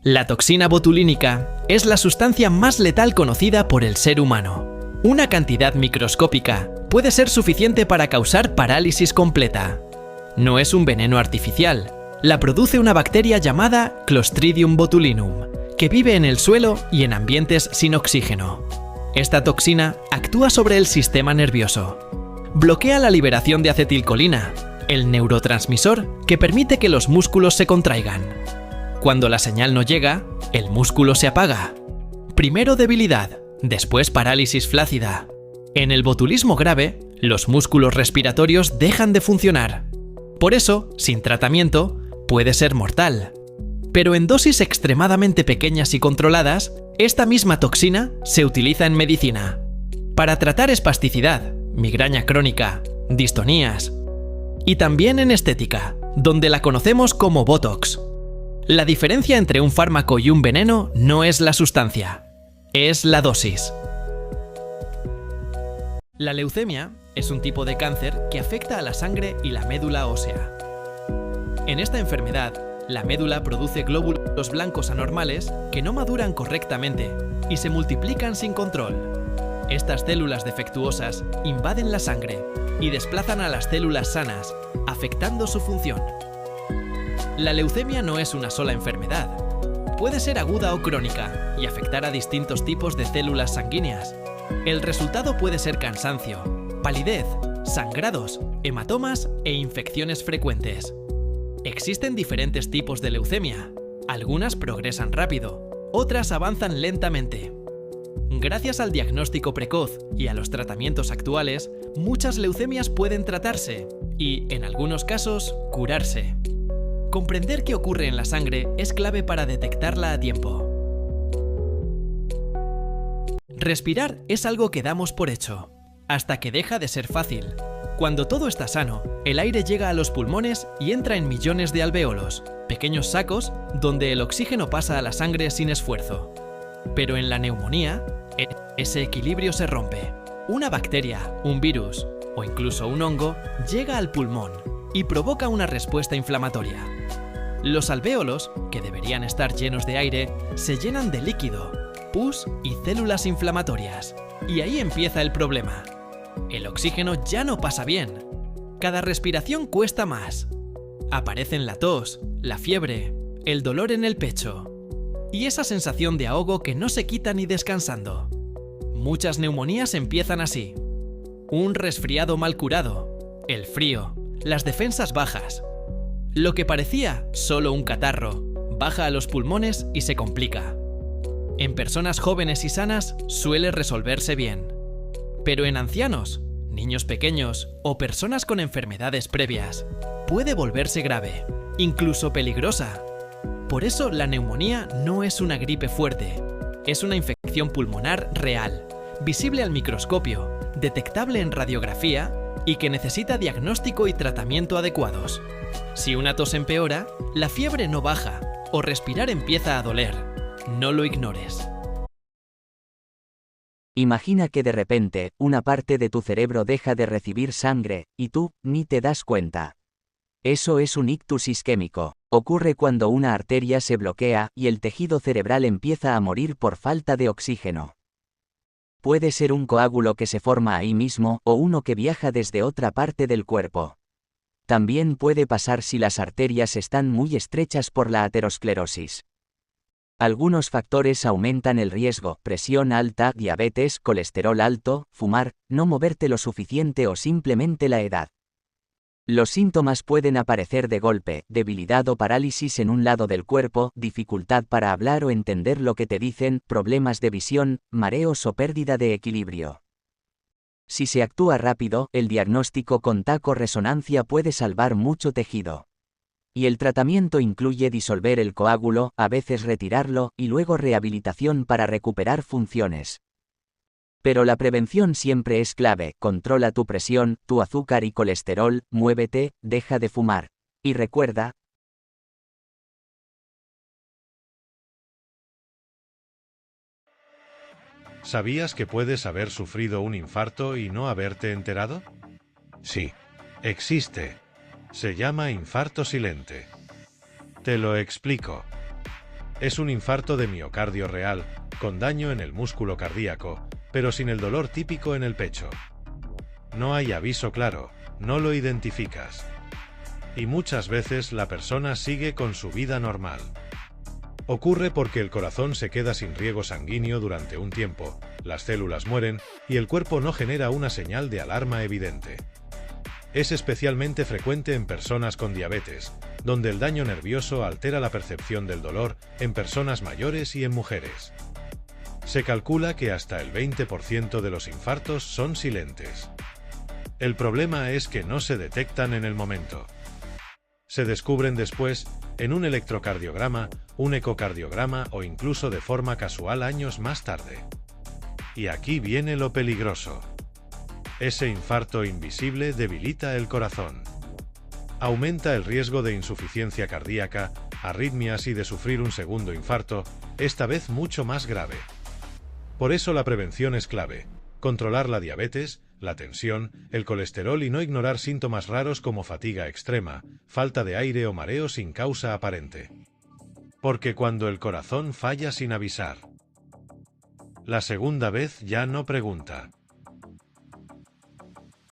La toxina botulínica es la sustancia más letal conocida por el ser humano. Una cantidad microscópica puede ser suficiente para causar parálisis completa. No es un veneno artificial, la produce una bacteria llamada Clostridium botulinum, que vive en el suelo y en ambientes sin oxígeno. Esta toxina actúa sobre el sistema nervioso. Bloquea la liberación de acetilcolina, el neurotransmisor que permite que los músculos se contraigan. Cuando la señal no llega, el músculo se apaga. Primero debilidad, después parálisis flácida. En el botulismo grave, los músculos respiratorios dejan de funcionar. Por eso, sin tratamiento, puede ser mortal. Pero en dosis extremadamente pequeñas y controladas, esta misma toxina se utiliza en medicina. Para tratar espasticidad, migraña crónica, distonías. Y también en estética, donde la conocemos como Botox. La diferencia entre un fármaco y un veneno no es la sustancia, es la dosis. La leucemia es un tipo de cáncer que afecta a la sangre y la médula ósea. En esta enfermedad, la médula produce glóbulos blancos anormales que no maduran correctamente y se multiplican sin control. Estas células defectuosas invaden la sangre y desplazan a las células sanas, afectando su función. La leucemia no es una sola enfermedad. Puede ser aguda o crónica y afectar a distintos tipos de células sanguíneas. El resultado puede ser cansancio, palidez, sangrados, hematomas e infecciones frecuentes. Existen diferentes tipos de leucemia. Algunas progresan rápido, otras avanzan lentamente. Gracias al diagnóstico precoz y a los tratamientos actuales, muchas leucemias pueden tratarse y, en algunos casos, curarse. Comprender qué ocurre en la sangre es clave para detectarla a tiempo. Respirar es algo que damos por hecho, hasta que deja de ser fácil. Cuando todo está sano, el aire llega a los pulmones y entra en millones de alvéolos, pequeños sacos donde el oxígeno pasa a la sangre sin esfuerzo. Pero en la neumonía, ese equilibrio se rompe. Una bacteria, un virus o incluso un hongo llega al pulmón y provoca una respuesta inflamatoria. Los alvéolos, que deberían estar llenos de aire, se llenan de líquido, pus y células inflamatorias. Y ahí empieza el problema. El oxígeno ya no pasa bien. Cada respiración cuesta más. Aparecen la tos, la fiebre, el dolor en el pecho y esa sensación de ahogo que no se quita ni descansando. Muchas neumonías empiezan así. Un resfriado mal curado, el frío, las defensas bajas. Lo que parecía solo un catarro, baja a los pulmones y se complica. En personas jóvenes y sanas suele resolverse bien. Pero en ancianos, niños pequeños o personas con enfermedades previas, puede volverse grave, incluso peligrosa. Por eso la neumonía no es una gripe fuerte, es una infección pulmonar real, visible al microscopio, detectable en radiografía y que necesita diagnóstico y tratamiento adecuados. Si una tos empeora, la fiebre no baja o respirar empieza a doler. No lo ignores. Imagina que de repente, una parte de tu cerebro deja de recibir sangre, y tú, ni te das cuenta. Eso es un ictus isquémico. Ocurre cuando una arteria se bloquea y el tejido cerebral empieza a morir por falta de oxígeno. Puede ser un coágulo que se forma ahí mismo o uno que viaja desde otra parte del cuerpo. También puede pasar si las arterias están muy estrechas por la aterosclerosis. Algunos factores aumentan el riesgo: presión alta, diabetes, colesterol alto, fumar, no moverte lo suficiente o simplemente la edad. Los síntomas pueden aparecer de golpe: debilidad o parálisis en un lado del cuerpo, dificultad para hablar o entender lo que te dicen, problemas de visión, mareos o pérdida de equilibrio. Si se actúa rápido, el diagnóstico con taco-resonancia puede salvar mucho tejido. Y el tratamiento incluye disolver el coágulo, a veces retirarlo, y luego rehabilitación para recuperar funciones. Pero la prevención siempre es clave: controla tu presión, tu azúcar y colesterol, muévete, deja de fumar. Y recuerda, ¿sabías que puedes haber sufrido un infarto y no haberte enterado? Sí, existe. Se llama infarto silente. Te lo explico. Es un infarto de miocardio real, con daño en el músculo cardíaco, pero sin el dolor típico en el pecho. No hay aviso claro, no lo identificas. Y muchas veces la persona sigue con su vida normal. Ocurre porque el corazón se queda sin riego sanguíneo durante un tiempo, las células mueren y el cuerpo no genera una señal de alarma evidente. Es especialmente frecuente en personas con diabetes, donde el daño nervioso altera la percepción del dolor en personas mayores y en mujeres. Se calcula que hasta el 20% de los infartos son silentes. El problema es que no se detectan en el momento. Se descubren después, en un electrocardiograma, un ecocardiograma o incluso de forma casual años más tarde. Y aquí viene lo peligroso. Ese infarto invisible debilita el corazón. Aumenta el riesgo de insuficiencia cardíaca, arritmias y de sufrir un segundo infarto, esta vez mucho más grave. Por eso la prevención es clave. Controlar la diabetes, la tensión, el colesterol y no ignorar síntomas raros como fatiga extrema, falta de aire o mareo sin causa aparente. Porque cuando el corazón falla sin avisar, la segunda vez ya no pregunta.